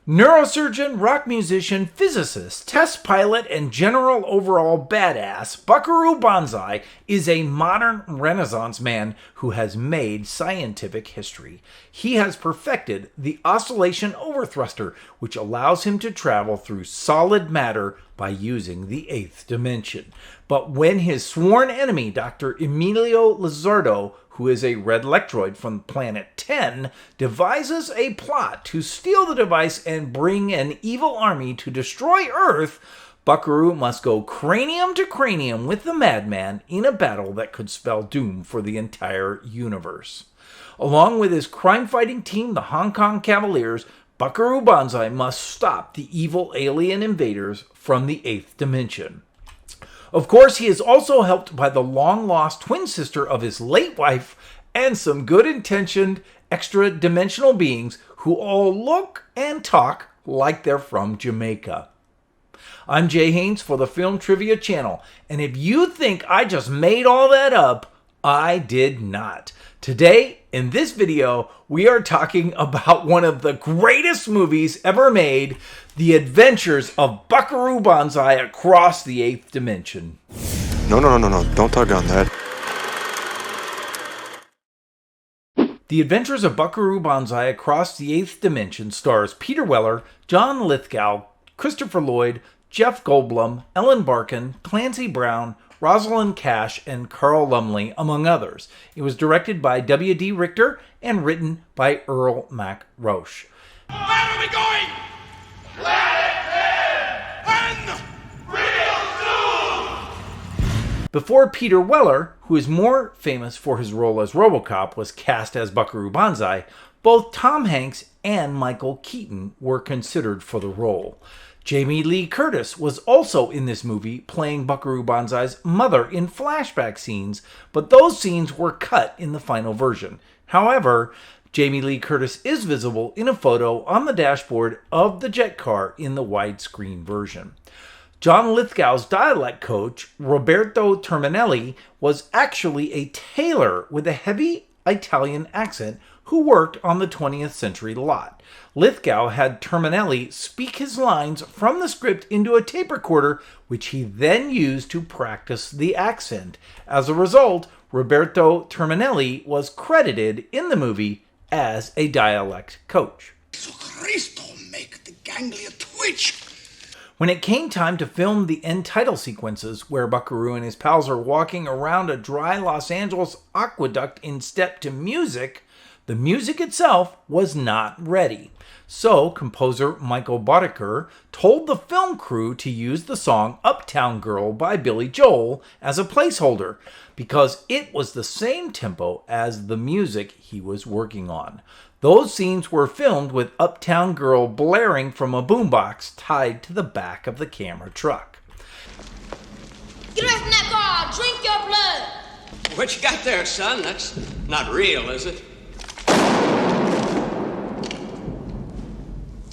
Neurosurgeon, rock musician, physicist, test pilot, and general overall badass, Buckaroo Banzai is a modern Renaissance man who has made scientific history. He has perfected the oscillation overthruster, which allows him to travel through solid matter by using the eighth dimension. But when his sworn enemy, Dr. Emilio Lizardo, who is a red electroid from planet 10, devises a plot to steal the device and bring an evil army to destroy Earth, Buckaroo must go cranium to cranium with the madman in a battle that could spell doom for the entire universe. Along with his crime-fighting team, the Hong Kong Cavaliers, Buckaroo Banzai must stop the evil alien invaders from the eighth dimension. Of course, he is also helped by the long-lost twin sister of his late wife and some good-intentioned extra-dimensional beings who all look and talk like they're from Jamaica. I'm Jay Haynes for the Film Trivia Channel, and if you think I just made all that up, I did not. Today, in this video, we are talking about one of the greatest movies ever made, The Adventures of Buckaroo Banzai Across the Eighth Dimension. No, don't tug on that. The Adventures of Buckaroo Banzai Across the Eighth Dimension stars Peter Weller, John Lithgow, Christopher Lloyd, Jeff Goldblum, Ellen Barkin, Clancy Brown, Rosalind Cash, and Carl Lumbly, among others. It was directed by W.D. Richter and written by Earl Mac Rouch. Where are we going? When? Real soon! Before Peter Weller, who is more famous for his role as RoboCop, was cast as Buckaroo Banzai, both Tom Hanks and Michael Keaton were considered for the role. Jamie Lee Curtis was also in this movie, playing Buckaroo Banzai's mother in flashback scenes, but those scenes were cut in the final version. However, Jamie Lee Curtis is visible in a photo on the dashboard of the jet car in the widescreen version. John Lithgow's dialect coach, Roberto Terminelli, was actually a tailor with a heavy Italian accent who worked on the 20th Century lot. Lithgow had Terminelli speak his lines from the script into a tape recorder, which he then used to practice the accent. As a result, Roberto Terminelli was credited in the movie as a dialect coach. So Cristo, make the ganglia twitch. When it came time to film the end title sequences, where Buckaroo and his pals are walking around a dry Los Angeles aqueduct in step to music, the music itself was not ready. So, composer Michael Boddicker told the film crew to use the song Uptown Girl by Billy Joel as a placeholder, because it was the same tempo as the music he was working on. Those scenes were filmed with Uptown Girl blaring from a boombox tied to the back of the camera truck. Get away from that car! Drink your blood! What you got there, son? That's not real, is it?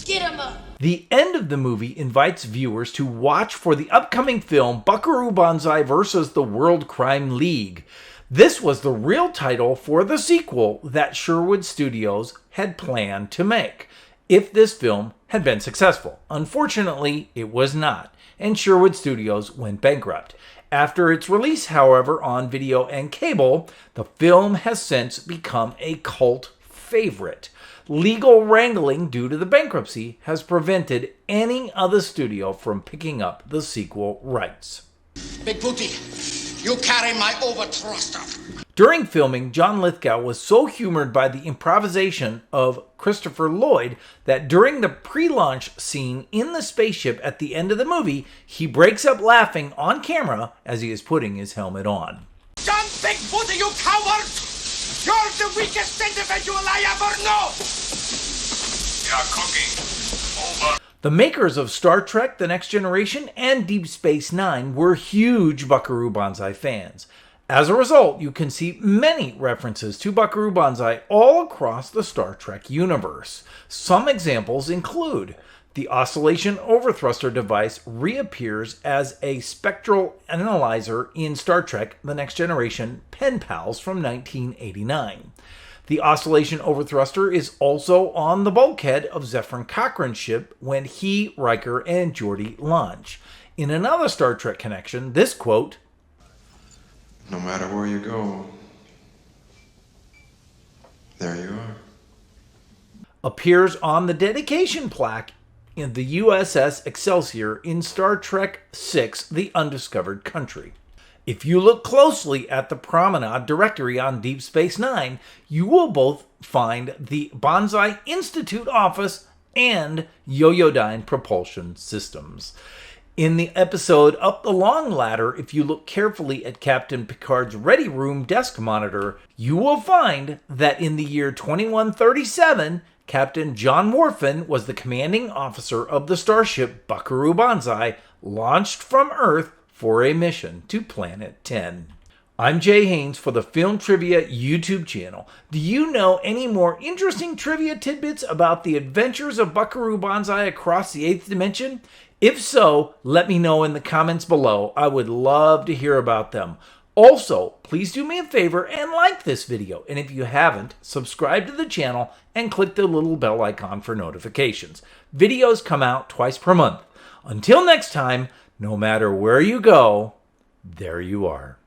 Get him up! The end of the movie invites viewers to watch for the upcoming film Buckaroo Banzai vs. the World Crime League. This was the real title for the sequel that Sherwood Studios had planned to make, if this film had been successful. Unfortunately, it was not, and Sherwood Studios went bankrupt. After its release, however, on video and cable, the film has since become a cult favorite. Legal wrangling due to the bankruptcy has prevented any other studio from picking up the sequel rights. Big Booty, you carry my overthruster. During filming, John Lithgow was so humored by the improvisation of Christopher Lloyd that during the pre-launch scene in the spaceship at the end of the movie, he breaks up laughing on camera as he is putting his helmet on. John Big Booty, you coward! You're the weakest individual I ever know! Yeah, cooking. Over. The makers of Star Trek: The Next Generation and Deep Space Nine were huge Buckaroo Banzai fans. As a result, you can see many references to Buckaroo Banzai all across the Star Trek universe. Some examples include the oscillation overthruster device reappears as a spectral analyzer in Star Trek: The Next Generation Pen Pals from 1989. The oscillation overthruster is also on the bulkhead of Zephyr Cochrane's ship when he, Riker, and Geordi launch. In another Star Trek connection, this quote, No matter where you go, there you are. appears on the dedication plaque in the USS Excelsior in Star Trek VI, The Undiscovered Country. If you look closely at the Promenade directory on Deep Space Nine, you will both find the Banzai Institute office and Yoyodyne propulsion systems. In the episode Up the Long Ladder, if you look carefully at Captain Picard's ready room desk monitor, you will find that in the year 2137, Captain John Worfen was the commanding officer of the starship Buckaroo Banzai, launched from Earth for a mission to Planet 10. I'm Jay Haynes for the Film Trivia YouTube channel. Do you know any more interesting trivia tidbits about the adventures of Buckaroo Banzai across the 8th dimension? If so, let me know in the comments below. I would love to hear about them. Also, please do me a favor and like this video. And if you haven't, subscribe to the channel and click the little bell icon for notifications. Videos come out twice per month. Until next time, no matter where you go, there you are.